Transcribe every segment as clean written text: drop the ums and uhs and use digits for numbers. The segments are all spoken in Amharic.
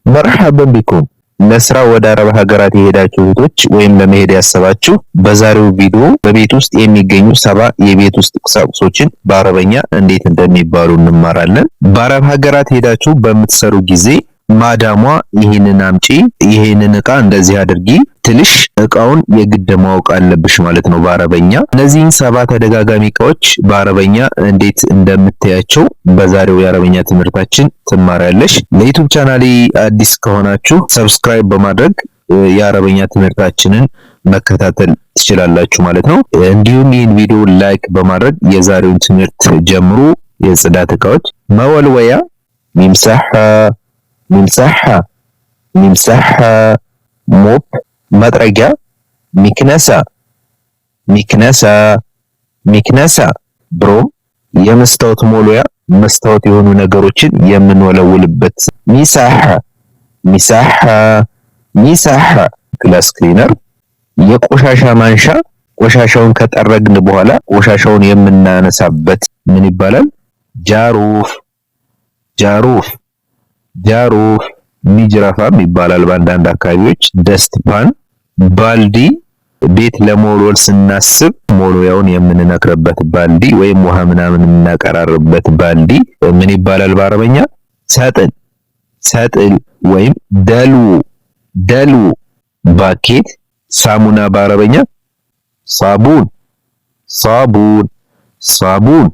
መርሐበን ቢኩም ለስራ ወደ አረብ ሀገራት የሄዳችሁ እህቶች ወይም ለመሄድ ያሰባችሁ በዛሬው ቪዲዮ በቤት ውስጥ የሚገኙ 7 የቤት ውስጥ ቁሳቁሶችን በአረበኛ እንዴት እንደሚባሉ እንማራለን። በአረብ ሀገራት ሄዳችሁ በምትሰሩ ጊዜ ማዳሟ ይሄንን አምጪ፣ ይሄንን እቃ እንደዚህ አድርጊ ትልሽ እቃውን የግድ ማወቅ አለብሽ ማለት ነው በአረበኛ። እነዚህን 7 ተደጋጋሚ እቃዎች በአረበኛ እንዴት እንደምታያቸው በዛሬው የአረበኛ ትምህርታችን ትማሪያለሽ። ለዩቲዩብ ቻናሌ አዲስ ከሆናችሁ ሰብስክራይብ በማድረግ የአረበኛ ትምህርታችንን መከታተል ትችላላችሁ ማለት ነው። እንዲሁም ይህን ቪዲዮ ላይክ በማድረግ የዛሬውን ትምህርት ጀምሩ። የጽዳት እቃዎች መወልወያ፣ ሚምሳሐ፣ ሞፕ መጥረጊያ፣ ሚክነሳ ብሮም የመስታወት ሞልወያ መስታወት የሆኑ ነገሮችን የምንወለውልበት፣ ሚሳሐ ግላስ ክሊነር፣ የቆሻሻ ማንሻ ቆሻሻውን ከጠረግን በኋላ ቆሻሻውን የምናነሳበት ምን ይባላል? ጃሩፍ ሚጅራፋም ይባላል በአንዳንድ አካባቢዎች። ደስት ፓን፣ ባልዲ ቤት ለመወልወል ስናስብ ሞልወያውን የምንነክርበት ባልዲ ወይም ውሃ ምናምን የምናቀራርበት ባልዲ ምን ይባላል በአረበኛ? ሰጥል ወይም ደልው። ባኬት፣ ሳሙና በአረበኛ ሳቡን።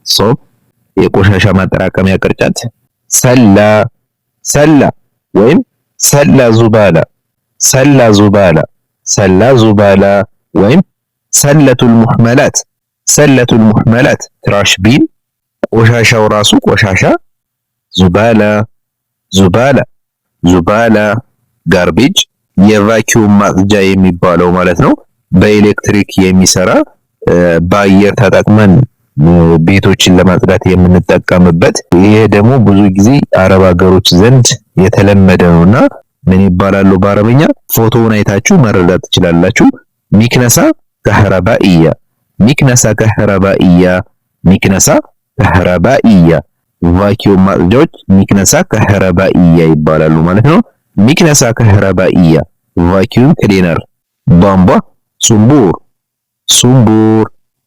ሶፕ የቆሻሻ ማጠራቀሚያ ቅርጫት። ሰላ ወይም ሰላ ዙባላ ወይም ሰለቱል ሙህመላት ትራሽ ቢን ቆሻሻው ራሱ ቆሻሻ። ዙባላ ጋርቤጅ የቫኪዩም ማጽጃ የሚባለው ማለት ነው። በኤሌክትሪክ የሚሰራ በአየር ተጠቅመን ቤቶችን ለማጽዳት የምንጠቀምበት። ይሄ ደግሞ ብዙ ጊዜ አረብ ሀገሮች ዘንድ የተለመደ ነውና ምን ይባላሉ በአረበኛ? ፎቶውን አይታችሁ መረዳት ትችላላችሁ። ሚክነሳ ከህረባኢያ ቫኪዩም ማጽጃዎች ሚክነሳ ከህረባኢያ ይባላሉ ማለት ነው። ሚክነሳ ከህረባኢያ ቫኪዩም ክሊነር። ቧንቧ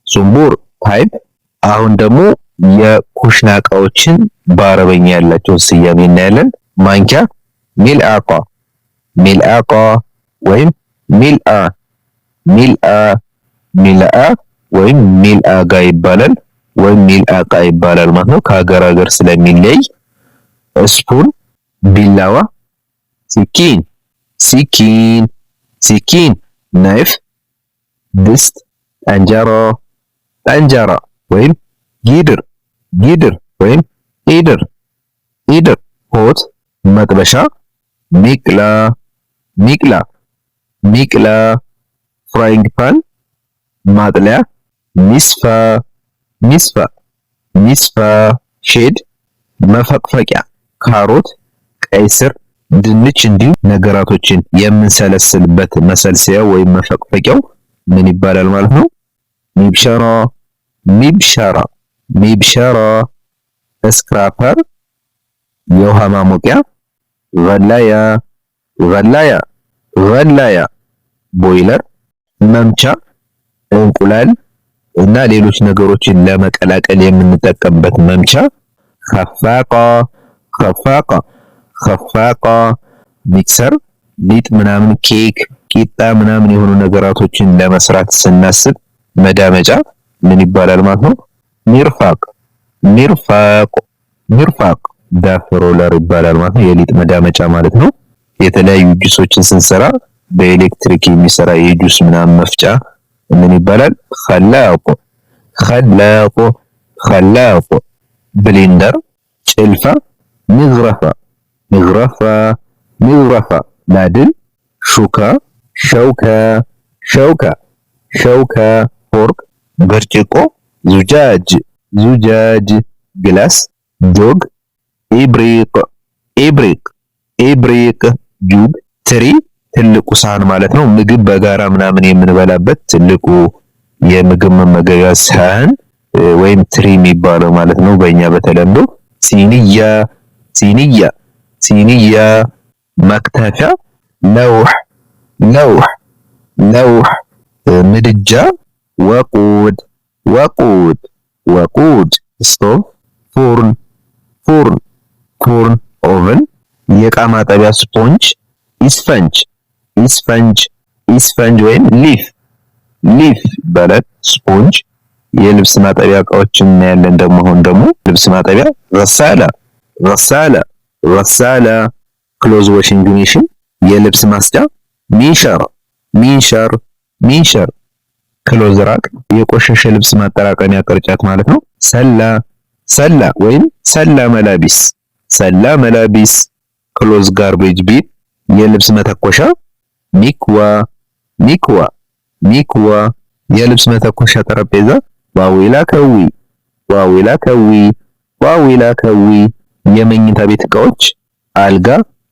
ሱምቡር ፓይፕ። አሁን ደግሞ የኩሽና እቃዎችን በአረበኛ ያላቸውን ስያሜ እናያለን። ማንኪያ ሚልአቃ ወይም ሚልአ ወይም ሚልአጋ ይባላል ወይም ሚልአቃ ይባላል ማለት ነው። ከሀገር ሀገር ስለሚለይ። ስፑን፣ ቢላዋ፣ ሲኪን፣ ናይፍ፣ ድስት፣ ጠንጀራ ወይም ጊድር ወይም ኢድር፣ ሆት መጥበሻ፣ ሚቅላ ፍራይንግ ፓን ማጥለያ፣ ሚስፋ ሼድ መፈቅፈቂያ፣ ካሮት፣ ቀይ ስር፣ ድንች እንዲሁም ነገራቶችን የምንሰለስልበት መሰልሰያ ወይም መፈቅፈቂያው ምን ይባላል ማለት ነው? ሚብሸራ ስክራፐር የውሃ ማሞቂያ፣ ገላያ ቦይለር መምቻ፣ እንቁላል እና ሌሎች ነገሮችን ለመቀላቀል የምንጠቀምበት መምቻ፣ ከፋቃ ሚክሰር ሊጥ ምናምን ኬክ ቂጣ ምናምን የሆኑ ነገራቶችን ለመስራት ስናስብ መዳመጫ ምን ይባላል ማለት ነው? ሚርፋቅ ዳፍ ሮለር ይባላል ማለት ነው። የሊጥ መዳመጫ ማለት ነው። የተለያዩ ጁሶችን ስንሰራ በኤሌክትሪክ የሚሰራ የጁስ ምናምን መፍጫ ምን ይባላል? ኸላቆ ብሌንደር፣ ጭልፋ፣ ሚግረፋ ላድል፣ ሸውካ ፎርክ፣ ብርጭቆ፣ ዙጃጅ ግላስ፣ ጆግ፣ ኢብሪቅ ጁግ፣ ትሪ ትልቁ ሳህን ማለት ነው። ምግብ በጋራ ምናምን የምንበላበት ትልቁ የምግብ መመገቢያ ሳህን ወይም ትሪ የሚባለው ማለት ነው በእኛ በተለምዶ። ሲኒያ መክተፊያ ለውሕ ለውሕ ለውሕ ምድጃ ወቁድ ወቁድ ወቁድ ስቶቭ ፉርን ፉርን ፉርን ኦቨን የዕቃ ማጠቢያ ስፖንጅ ኢስፈንጅ ኢስፈንጅ ኢስፈንጅ ወይም ሊፍ ሊፍ ይባላል። ስፖንጅ የልብስ ማጠቢያ እቃዎችን እናያለን። ደግሞ አሁን ደግሞ ልብስ ማጠቢያ ገሳላ ገሳላ ገሳላ ክሎዝ ዋሽንግ ሜሽን የልብስ ማስጫ ሚንሸር ሚንሸር ሚንሸር ክሎዝ ራክ የቆሸሸ ልብስ ማጠራቀሚያ ቅርጫት ማለት ነው። ሰላ ሰላ ወይም ሰላ መላቢስ ሰላ መላቢስ ክሎዝ ጋርቤጅ ቢን የልብስ መተኮሻ ሚክዋ ሚክዋ ሚክዋ የልብስ መተኮሻ ጠረጴዛ ዋዊላ ከዊ ዋዊላ ከዊ ዋዊላ ከዊ የመኝታ ቤት እቃዎች አልጋ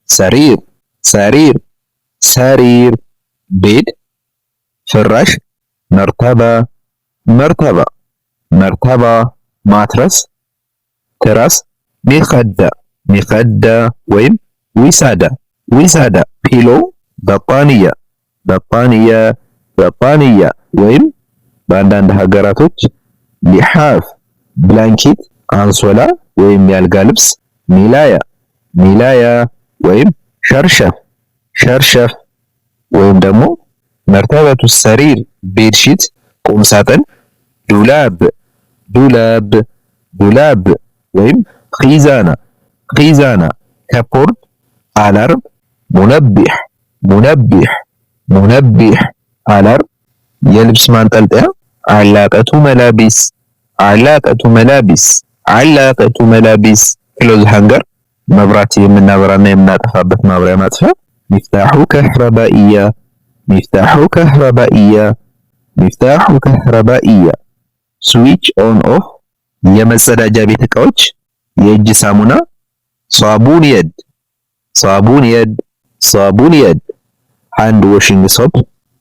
ሰሪር ሰሪር ሰሪር ቤድ ፍራሽ መርተባ መርተባ መርተባ ማትረስ ትራስ ሚኸዳ ሚኸዳ ወይም ዊሳዳ ዊሳዳ ፒሎ በጣንያ በጣንያ በጣንያ ወይም በአንዳንድ ሀገራቶች ሊሓፍ ብላንኬት አንሶላ ወይም ያልጋ ልብስ ሚላያ ሚላያ ወይም ሸርሸፍ ሸርሸፍ ወይም ደግሞ መርተበቱ ሰሪር ቤድሺት ቁም ሳጥን ዱላብ ዱላብ ዱላብ ወይም ኺዛና ኺዛና ከፖርድ አላርም ሙነቢሕ ሙነቢሕ ሙነቢሕ አላርም የልብስ ማንጠልጠያ አላቀቱ መላቢስ አላቀቱ መላቢስ አላቀቱ መላቢስ ክሎዝ ሃንገር መብራት የምናበራና የምናጠፋበት ማብሪያ ማጥፊያ ሚፍታሑ ከህረባኢያ ሚፍታሑ ከህረባኢያ ሚፍታሑ ከህረባኢያ ስዊች ኦን ኦፍ የመጸዳጃ ቤት እቃዎች የእጅ ሳሙና ሳቡን የድ ሳቡን የድ ሳቡን የድ ሃንድ ዋሽንግ ሶፕ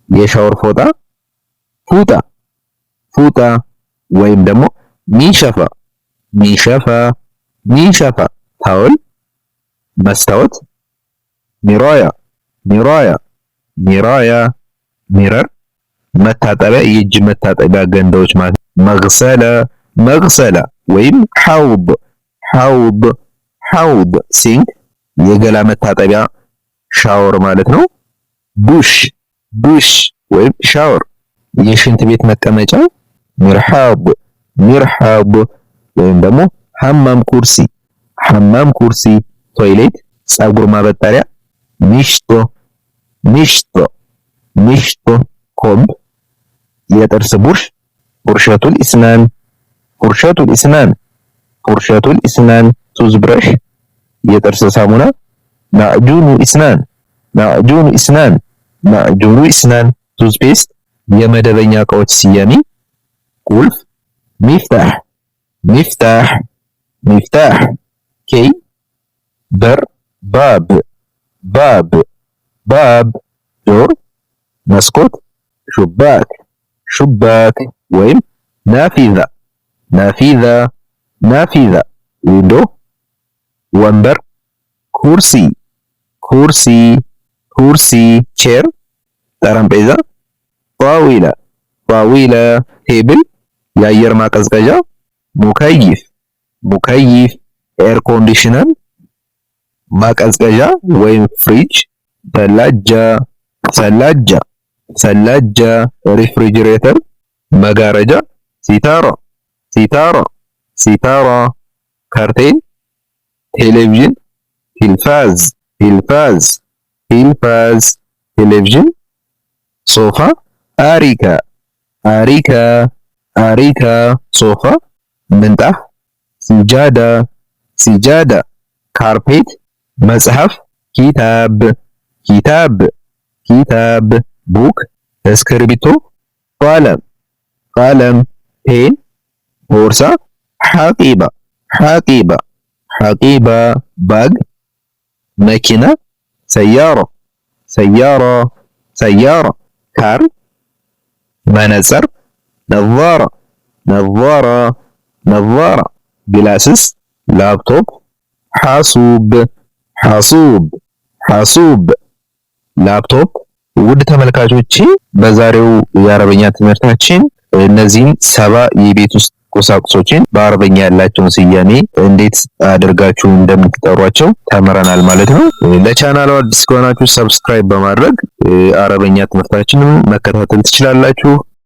የሻወር ፎጣ ፉጣ ፉጣ ወይም ደግሞ ሚንሸፋ ሚንሸፋ ሚንሸፋ ታወል መስታወት ሚራያ ሚራያ ሚራያ ሚረር መታጠቢያ የእጅ መታጠቢያ ገንዳዎች ማለት መግሰላ መግሰላ ወይም ሐውድ ሐውድ ሐውድ ሲንክ የገላ መታጠቢያ ሻወር ማለት ነው። ዱሽ ዱሽ ወይም ሻወር የሽንት ቤት መቀመጫ ሚርሓብ ሚርሓብ ወይም ደግሞ ሐማም ኩርሲ ሐማም ኩርሲ ቶይሌት ፀጉር ማበጠሪያ ሚሽቶ ሚሽቶ ሚሽቶ ኮምብ የጥርስ ቡርሽ ፉርሸቱል ኢስናን ፉርሸቱል ኢስናን ፉርሸቱል ኢስናን ቱዝብረሽ የጥርስ ሳሙና ማዕጁኑ ኢስናን ማዕጁኑ ኢስናን ማዕጁኑ ኢስናን ቱዝፔስት የመደበኛ እቃዎች ስያሜ ቁልፍ ሚፍታህ ሚፍታህ ሚፍታህ ኬይ በር ባብ ባብ ባብ ዶር መስኮት ሹባክ ሹባክ ወይም ናፊዛ ናፊዛ ናፊዛ ዊንዶ ወንበር ኩርሲ ኩርሲ ኩርሲ ቼር ጠረጴዛ ጣዊላ ጣዊላ ቴብል የአየር ማቀዝቀዣ ሙከይፍ ሙከይፍ ኤር ኮንዲሽነር ማቀዝቀዣ ወይም ፍሪጅ ሰላጃ ሰላጃ ሰላጃ ሪፍሪጅሬተር መጋረጃ ሲታራ ሲታራ ሲታራ ካርቴን ቴሌቪዥን ቲልፋዝ ቲልፋዝ ቲልፋዝ ቴሌቪዥን ሶፋ አሪካ አሪካ አሪካ ሶፋ ምንጣፍ ሲጃዳ ሲጃዳ ካርፔት መጽሐፍ ኪታብ ኪታብ ኪታብ ቡክ እስክርቢቶ ቀለም ቀለም ፔን ቦርሳ ሐቂባ ሐቂባ ሐቂባ ባግ መኪና ሰያራ ሰያራ ሰያራ ካር መነጽር ነዛራ ነዛራ ነዛራ ግላስስ ላፕቶፕ ሐሱብ ሐሱብ ሐሱብ ላፕቶፕ። ውድ ተመልካቾቼ በዛሬው የአረበኛ ትምህርታችን እነዚህን 70 የቤት ውስጥ ቁሳቁሶችን በአረበኛ ያላቸውን ስያሜ እንዴት አድርጋችሁ እንደምትጠሯቸው ተምረናል ማለት ነው። ለቻናሉ አዲስ ከሆናችሁ ሰብስክራይብ በማድረግ አረበኛ ትምህርታችንን መከታተል ትችላላችሁ።